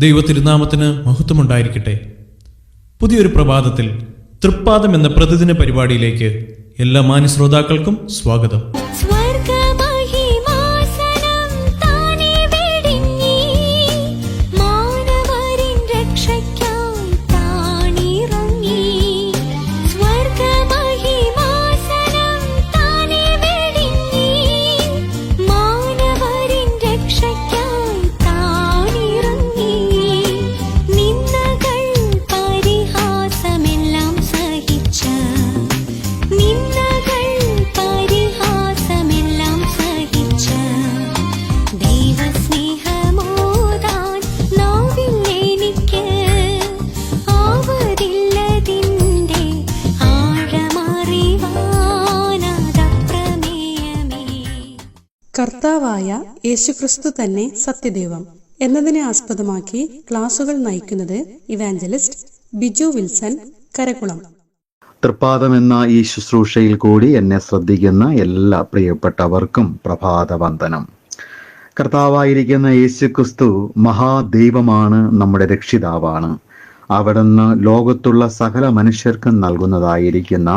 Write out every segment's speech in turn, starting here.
ദൈവത്തിരുനാമത്തിന് മഹത്വമുണ്ടായിരിക്കട്ടെ. പുതിയൊരു പ്രഭാതത്തിൽ തൃപ്പാദം എന്ന പ്രതിദിന പരിപാടിയിലേക്ക് എല്ലാ മാന്യ ശ്രോതാക്കൾക്കും സ്വാഗതം. കർത്താവായ യേശുക്രിസ്തു തന്നെ സത്യദൈവം എന്നതിനെ ആസ്പദമാക്കി ക്ലാസുകൾ നയിക്കുന്നത് ഇവാഞ്ചലിസ്റ്റ് ബിജു വിൽസൺ, കരക്കുളം. തൃപ്പാദം എന്ന ഈ ശുശ്രൂഷയിൽ കൂടി എന്നെ ശ്രദ്ധിക്കുന്ന എല്ലാ പ്രിയപ്പെട്ടവർക്കും പ്രഭാതവന്ദനം. കർത്താവായിരിക്കുന്ന യേശുക്രിസ്തു മഹാദൈവമാണ്, നമ്മുടെ രക്ഷിതാവാണ്. അവിടുന്ന് ലോകത്തുള്ള സകല മനുഷ്യർക്കും നൽകുന്നതായിരിക്കുന്ന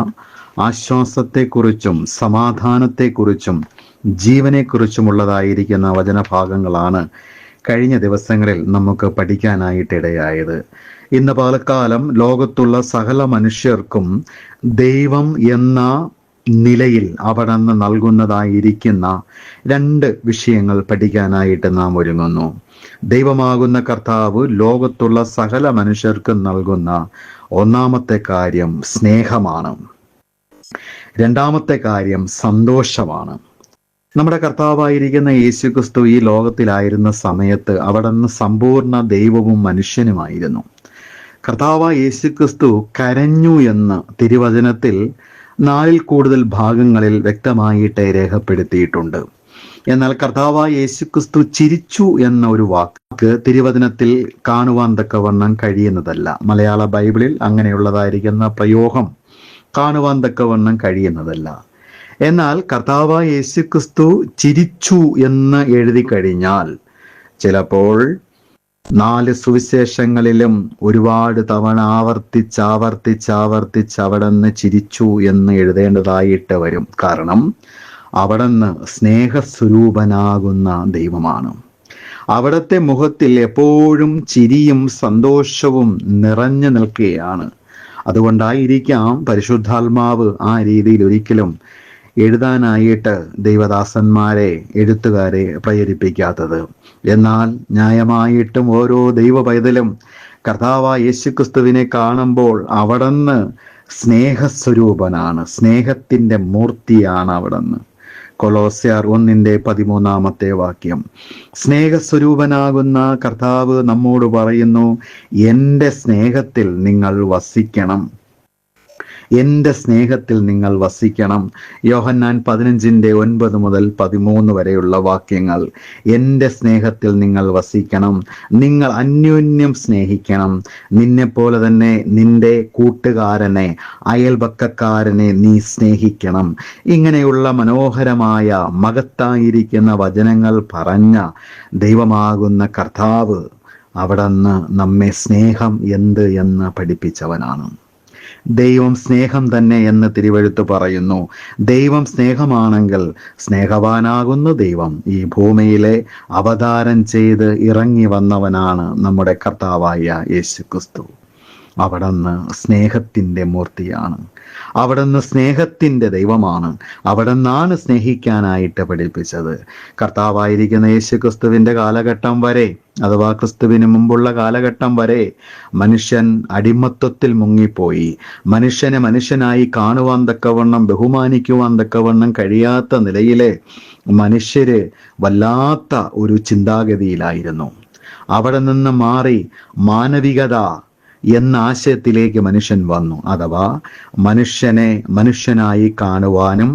ആശ്വാസത്തെക്കുറിച്ചും സമാധാനത്തെക്കുറിച്ചും ജീവനെക്കുറിച്ചുമുള്ളതായിരിക്കുന്ന വചനഭാഗങ്ങളാണ് കഴിഞ്ഞ ദിവസങ്ങളിൽ നമുക്ക് പഠിക്കാനായിട്ടിടയായത്. ഇന്ന് പകൽക്കാലം ലോകത്തുള്ള സകല മനുഷ്യർക്കും ദൈവം എന്ന നിലയിൽ അവിടുന്ന് നൽകുന്നതായിരിക്കുന്ന രണ്ട് വിഷയങ്ങൾ പഠിക്കാനായിട്ട് നാം ഒരുങ്ങുന്നു. ദൈവമാകുന്ന കർത്താവ് ലോകത്തുള്ള സകല മനുഷ്യർക്കും നൽകുന്ന ഒന്നാമത്തെ കാര്യം സ്നേഹമാണ്. രണ്ടാമത്തെ കാര്യം സന്തോഷമാണ്. നമ്മുടെ കർത്താവായിരിക്കുന്ന യേശുക്രിസ്തു ഈ ലോകത്തിലായിരുന്ന സമയത്ത് അവിടുന്ന് സമ്പൂർണ്ണ ദൈവവും മനുഷ്യനുമായിരുന്നു. കർത്താവായ യേശുക്രിസ്തു കരഞ്ഞു എന്ന് തിരുവചനത്തിൽ 4 കൂടുതൽ ഭാഗങ്ങളിൽ വ്യക്തമായിട്ട് രേഖപ്പെടുത്തിയിട്ടുണ്ട്. എന്നാൽ കർത്താവായ യേശുക്രിസ്തു ചിരിച്ചു എന്ന ഒരു വാക്ക് തിരുവചനത്തിൽ കാണുവാൻ തക്കവണ്ണം കഴിയുന്നതല്ല. മലയാള ബൈബിളിൽ അങ്ങനെയുള്ളതായിരിക്കുന്ന പ്രയോഗം കാണുവാൻ തക്കവണ്ണം കഴിയുന്നതല്ല. എന്നാൽ കർത്താവായ യേശുക്രിസ്തു ചിരിച്ചു എന്ന് എഴുതി കഴിഞ്ഞാൽ ചിലപ്പോൾ 4 സുവിശേഷങ്ങളിലും ഒരുപാട് തവണ ആവർത്തിച്ച് അവിടുന്ന് ചിരിച്ചു എന്ന് എഴുതേണ്ടതായിട്ട് വരും. കാരണം അവിടുന്ന് സ്നേഹസ്വരൂപനാകുന്ന ദൈവമാണ്. അവിടുത്തെ മുഖത്തിൽ എപ്പോഴും ചിരിയും സന്തോഷവും നിറഞ്ഞു നിൽക്കുകയാണ്. അതുകൊണ്ടായിരിക്കാം പരിശുദ്ധാത്മാവ് ആ രീതിയിൽ ഒരിക്കലും എഴുതാനായിട്ട് ദൈവദാസന്മാരെ, എഴുത്തുകാരെ പ്രേരിപ്പിക്കാത്തത്. എന്നാൽ ന്യായമായിട്ടും ഓരോ ദൈവ പൈതലും കർത്താവായ യേശുക്രിസ്തുവിനെ കാണുമ്പോൾ അവിടുന്ന് സ്നേഹസ്വരൂപനാണ്, സ്നേഹത്തിൻ്റെ മൂർത്തിയാണ് അവിടുന്ന്. കൊലോസ്യർ 1:13 സ്നേഹസ്വരൂപനാകുന്ന കർത്താവ് നമ്മോട് പറയുന്നു, എൻ്റെ സ്നേഹത്തിൽ നിങ്ങൾ വസിക്കണം, എൻ്റെ സ്നേഹത്തിൽ നിങ്ങൾ വസിക്കണം. യോഹന്നാൻ 15:9-13 വരെയുള്ള വാക്യങ്ങൾ. എൻ്റെ സ്നേഹത്തിൽ നിങ്ങൾ വസിക്കണം, നിങ്ങൾ അന്യോന്യം സ്നേഹിക്കണം, നിന്നെപ്പോലെ തന്നെ നിന്റെ കൂട്ടുകാരനെ, അയൽപക്കക്കാരനെ നീ സ്നേഹിക്കണം. ഇങ്ങനെയുള്ള മനോഹരമായ മഹത്തായിരിക്കുന്ന വചനങ്ങൾ പറഞ്ഞ ദൈവമാകുന്ന കർത്താവ് അവിടുന്ന് നമ്മെ സ്നേഹം എന്ത് എന്ന് പഠിപ്പിച്ചവനാണ്. ദൈവം സ്നേഹം തന്നെ എന്ന് തിരുവെഴുത്ത് പറയുന്നു. ദൈവം സ്നേഹമാണെങ്കിൽ സ്നേഹവാനാകുന്ന ദൈവം ഈ ഭൂമിയിലെ അവതാരം ചെയ്ത് ഇറങ്ങി വന്നവനാണ് നമ്മുടെ കർത്താവായ യേശുക്രിസ്തു. അവിടുന്ന് സ്നേഹത്തിൻ്റെ മൂർത്തിയാണ്, അവിടുന്ന് സ്നേഹത്തിൻ്റെ ദൈവമാണ്. അവിടുന്നാണ് സ്നേഹിക്കാനായിട്ട് പഠിപ്പിച്ചത്. കർത്താവായിരിക്കുന്ന യേശുക്രിസ്തുവിൻ്റെ കാലഘട്ടം വരെ, അഥവാ ക്രിസ്തുവിന് മുമ്പുള്ള കാലഘട്ടം വരെ മനുഷ്യൻ അടിമത്വത്തിൽ മുങ്ങിപ്പോയി. മനുഷ്യനെ മനുഷ്യനായി കാണുവാൻ തക്കവണ്ണം, ബഹുമാനിക്കുവാൻ തക്കവണ്ണം കഴിയാത്ത നിലയിലെ മനുഷ്യര് വല്ലാത്ത ഒരു ചിന്താഗതിയിലായിരുന്നു. അവിടെ നിന്ന് മാറി മാനവികത എന്ന ആശയത്തിലേക്ക് മനുഷ്യൻ വന്നു. അഥവാ മനുഷ്യനെ മനുഷ്യനായി കാണുവാനും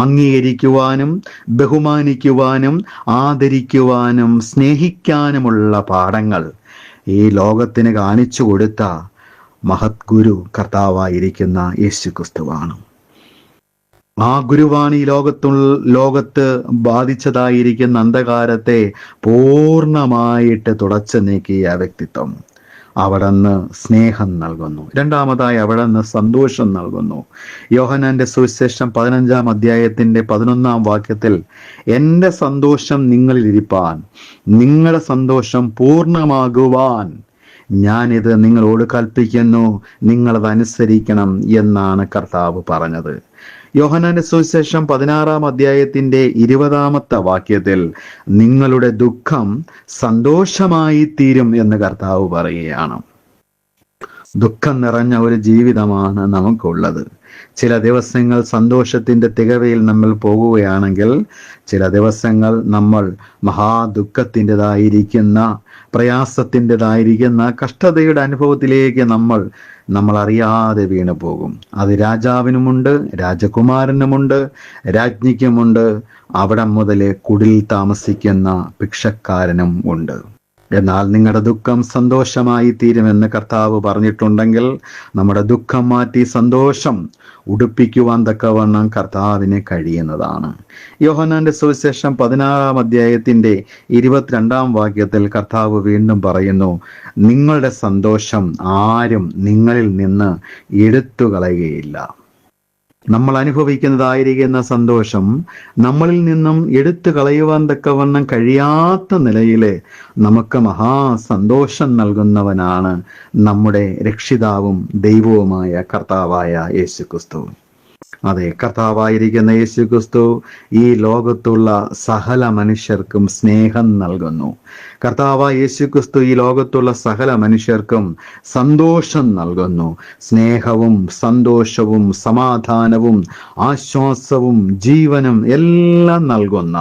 അംഗീകരിക്കുവാനും ബഹുമാനിക്കുവാനും ആദരിക്കുവാനും സ്നേഹിക്കാനുമുള്ള പാഠങ്ങൾ ഈ ലോകത്തിന് കാണിച്ചു കൊടുത്ത മഹത് ഗുരു കർത്താവായിരിക്കുന്ന യേശുക്രിസ്തുവാണ്. ആ ഗുരുവാണ് ഈ ലോകത്ത് ബാധിച്ചതായിരിക്കുന്ന അന്ധകാരത്തെ പൂർണ്ണമായിട്ട് തുടച്ചു നീക്കിയ വ്യക്തിത്വം. അവിടുന്ന് സ്നേഹം നൽകുന്നു. രണ്ടാമതായി അവിടുന്ന് സന്തോഷം നൽകുന്നു. യോഹന്നാന്റെ സുവിശേഷം 15-ാം അധ്യായത്തിന്റെ 11-ാം വാക്യത്തിൽ, എൻ്റെ സന്തോഷം നിങ്ങളിൽ ഇരിപ്പാൻ, നിങ്ങളുടെ സന്തോഷം പൂർണ്ണമാകുവാൻ ഞാനിത് നിങ്ങളോട് കൽപ്പിക്കുന്നു, നിങ്ങളത് അനുസരിക്കണം എന്നാണ് കർത്താവ് പറഞ്ഞത്. യോഹന്നാന്റെ സുവിശേഷം 16-ാം അധ്യായത്തിന്റെ 20-ാമത്തെ വാക്യത്തിൽ, നിങ്ങളുടെ ദുഃഖം സന്തോഷമായി തീരും എന്ന് കർത്താവ് പറയുകയാണ്. ദുഃഖം നിറഞ്ഞ ഒരു ജീവിതമാണ് നമുക്കുള്ളത്. ചില ദിവസങ്ങൾ സന്തോഷത്തിന്റെ തികവയിൽ നമ്മൾ പോകുകയാണെങ്കിൽ, ചില ദിവസങ്ങൾ നമ്മൾ മഹാദുഃഖത്തിൻ്റെതായിരിക്കുന്ന, പ്രയാസത്തിൻ്റെതായിരിക്കുന്ന കഷ്ടതയുടെ അനുഭവത്തിലേക്ക് നമ്മൾ അറിയാതെ വീണു പോകും. അത് രാജാവിനുമുണ്ട്, രാജകുമാരനുമുണ്ട്, രാജ്ഞിക്കുമുണ്ട്, അവിടെ മുതൽ കുടിൽ താമസിക്കുന്ന ഭിക്ഷക്കാരനും ഉണ്ട്. എന്നാൽ നിങ്ങളുടെ ദുഃഖം സന്തോഷമായി തീരുമെന്ന് കർത്താവ് പറഞ്ഞിട്ടുണ്ടെങ്കിൽ, നമ്മുടെ ദുഃഖം മാറ്റി സന്തോഷം ഉടുപ്പിക്കുവാൻ തക്കവണ്ണം കർത്താവിന് കഴിയുന്നതാണ്. യോഹന്നാന്റെ സുവിശേഷം 16-ാം അധ്യായത്തിന്റെ 22-ാം വാക്യത്തിൽ കർത്താവ് വീണ്ടും പറയുന്നു, നിങ്ങളുടെ സന്തോഷം ആരും നിങ്ങളിൽ നിന്ന് എടുത്തു കളയുകയില്ല. നമ്മൾ അനുഭവിക്കുന്നതായിരിക്കുന്ന സന്തോഷം നമ്മളിൽ നിന്നും എടുത്തു കളയുവാൻ തക്കവണ്ണം കഴിയാത്ത നിലയില് നമുക്ക് മഹാസന്തോഷം നൽകുന്നവനാണ് നമ്മുടെ രക്ഷിതാവും ദൈവവുമായ കർത്താവായ യേശുക്രിസ്തു. അതെ, കർത്താവായിരിക്കുന്ന യേശുക്രിസ്തു ഈ ലോകത്തുള്ള സകല മനുഷ്യർക്കും സ്നേഹം നൽകുന്നു. കർത്താവായ യേശുക്രിസ്തു ഈ ലോകത്തുള്ള സകല മനുഷ്യർക്കും സന്തോഷം നൽകുന്നു. സ്നേഹവും സന്തോഷവും സമാധാനവും ആശ്വാസവും ജീവനും എല്ലാം നൽകുന്ന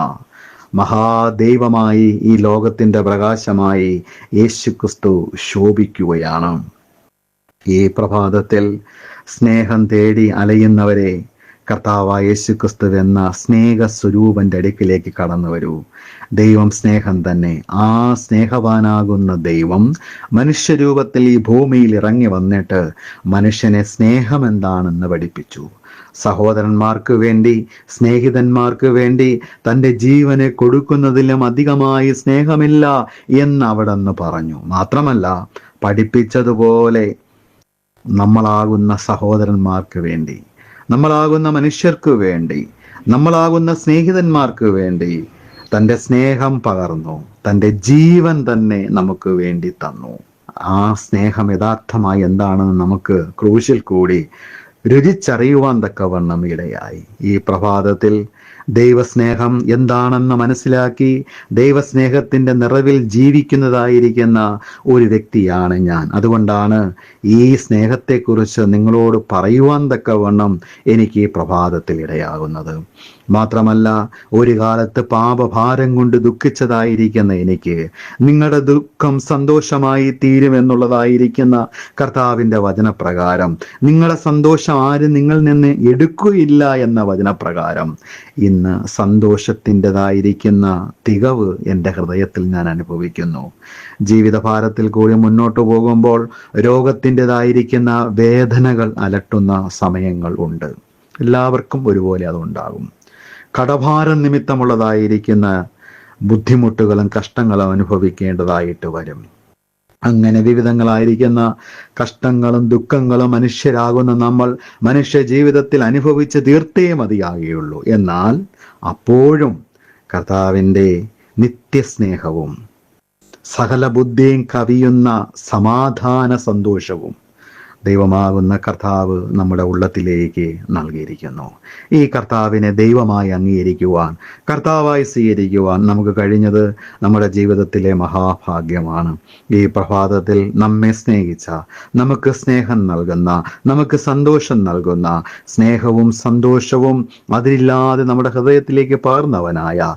മഹാദൈവമായി ഈ ലോകത്തിന്റെ പ്രകാശമായി യേശുക്രിസ്തു ശോഭിക്കുകയാണ്. ഈ പ്രഭാതത്തിൽ സ്നേഹം തേടി അലയുന്നവരെ കർത്താവായ യേശുക്രിസ്തു എന്ന സ്നേഹസ്വരൂപന്റെ അടുക്കിലേക്ക് കടന്നു വരൂ. ദൈവം സ്നേഹം തന്നെ. ആ സ്നേഹവാനാകുന്ന ദൈവം മനുഷ്യരൂപത്തിൽ ഈ ഭൂമിയിൽ ഇറങ്ങി വന്നിട്ട് മനുഷ്യനെ സ്നേഹം എന്താണെന്ന് പഠിപ്പിച്ചു. സഹോദരന്മാർക്ക് വേണ്ടി, സ്നേഹിതന്മാർക്ക് വേണ്ടി തൻ്റെ ജീവനെ കൊടുക്കുന്നതിലും അധികമായി സ്നേഹമില്ല എന്ന് അവിടെന്ന് പറഞ്ഞു. മാത്രമല്ല, പഠിപ്പിച്ചതുപോലെ നമ്മളാകുന്ന സഹോദരന്മാർക്ക് വേണ്ടി, നമ്മളാകുന്ന മനുഷ്യർക്ക് വേണ്ടി, നമ്മളാകുന്ന സ്നേഹിതന്മാർക്ക് വേണ്ടി തൻ്റെ സ്നേഹം പകർന്നു, തൻ്റെ ജീവൻ തന്നെ നമുക്ക് വേണ്ടി തന്നു. ആ സ്നേഹം യഥാർത്ഥമായി എന്താണെന്ന് നമുക്ക് ക്രൂശിൽ കൂടി രുചിച്ചറിയുവാൻ തക്കവണ്ണം ഇടയായി. ഈ പ്രഭാതത്തിൽ ദൈവസ്നേഹം എന്താണെന്ന് മനസ്സിലാക്കി ദൈവസ്നേഹത്തിന്റെ നിറവിൽ ജീവിക്കുന്നതായിരിക്കുന്ന ഒരു വ്യക്തിയാണ് ഞാൻ. അതുകൊണ്ടാണ് ഈ സ്നേഹത്തെക്കുറിച്ച് നിങ്ങളോട് പറയുവാൻ തക്കവണ്ണം എനിക്ക് ഈ പ്രഭാതത്തിൽ ഇടയാകുന്നത്. മാത്രമല്ല, ഒരു കാലത്ത് പാപഭാരം കൊണ്ട് ദുഃഖിച്ചതായിരിക്കുന്ന എനിക്ക് നിങ്ങളുടെ ദുഃഖം സന്തോഷമായി തീരുമെന്നുള്ളതായിരിക്കുന്ന കർത്താവിൻ്റെ വചനപ്രകാരം, നിങ്ങളുടെ സന്തോഷം ആരും നിങ്ങളിൽ നിന്ന് എടുക്കുകയില്ല എന്ന വചനപ്രകാരം ഇന്ന് സന്തോഷത്തിൻ്റെതായിരിക്കുന്ന തികവ് എൻ്റെ ഹൃദയത്തിൽ ഞാൻ അനുഭവിക്കുന്നു. ജീവിതഭാരത്തിൽ കൂടി മുന്നോട്ട് പോകുമ്പോൾ രോഗത്തിൻ്റെതായിരിക്കുന്ന വേദനകൾ അലട്ടുന്ന സമയങ്ങൾ ഉണ്ട്. എല്ലാവർക്കും ഒരുപോലെ അതുണ്ടാകും. കടഭാരം നിമിത്തമുള്ളതായിരിക്കുന്ന ബുദ്ധിമുട്ടുകളും കഷ്ടങ്ങളും അനുഭവിക്കേണ്ടതായിട്ട് വരും. അങ്ങനെ വിവിധങ്ങളായിരിക്കുന്ന കഷ്ടങ്ങളും ദുഃഖങ്ങളും മനുഷ്യരാകുന്ന നമ്മൾ മനുഷ്യ ജീവിതത്തിൽ അനുഭവിച്ച് തീർത്തേ മതിയാകുകയുള്ളൂ. എന്നാൽ അപ്പോഴും കർത്താവിൻ്റെ നിത്യസ്നേഹവും സകല ബുദ്ധിയും കവിയുന്ന സമാധാന സന്തോഷവും ദൈവമാകുന്ന കർത്താവ് നമ്മുടെ ഉള്ളത്തിലേക്ക് നൽകിയിരിക്കുന്നു. ഈ കർത്താവിനെ ദൈവമായി അംഗീകരിക്കുവാൻ, കർത്താവായി സ്വീകരിക്കുവാൻ നമുക്ക് കഴിഞ്ഞത് നമ്മുടെ ജീവിതത്തിലെ മഹാഭാഗ്യമാണ്. ഈ പ്രഭാതത്തിൽ നമ്മെ സ്നേഹിച്ച, നമുക്ക് സ്നേഹം നൽകുന്ന, നമുക്ക് സന്തോഷം നൽകുന്ന, സ്നേഹവും സന്തോഷവും അതിലില്ലാതെ നമ്മുടെ ഹൃദയത്തിലേക്ക് പകർന്നവനായ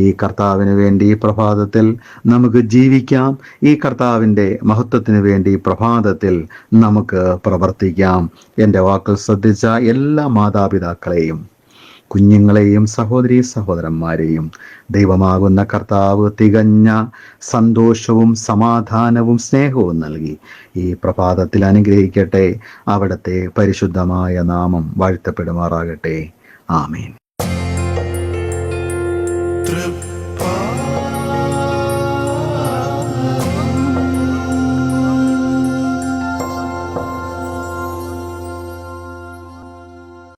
ഈ കർത്താവിന് വേണ്ടി ഈ പ്രഭാതത്തിൽ നമുക്ക് ജീവിക്കാം. ഈ കർത്താവിൻ്റെ മഹത്വത്തിന് വേണ്ടി ഈ പ്രഭാതത്തിൽ നമുക്ക് പ്രവർത്തിക്കാം. എൻ്റെ വാക്കുകൾ ശ്രദ്ധിച്ച എല്ലാ മാതാപിതാക്കളെയും, കുഞ്ഞുങ്ങളെയും, സഹോദരീ സഹോദരന്മാരെയും ദൈവമാകുന്ന കർത്താവ് തികഞ്ഞ സന്തോഷവും സമാധാനവും സ്നേഹവും നൽകി ഈ പ്രഭാതത്തിൽ അനുഗ്രഹിക്കട്ടെ. അവിടുത്തെ പരിശുദ്ധമായ നാമം വാഴ്ത്തപ്പെടുമാറാകട്ടെ. ആമേൻ.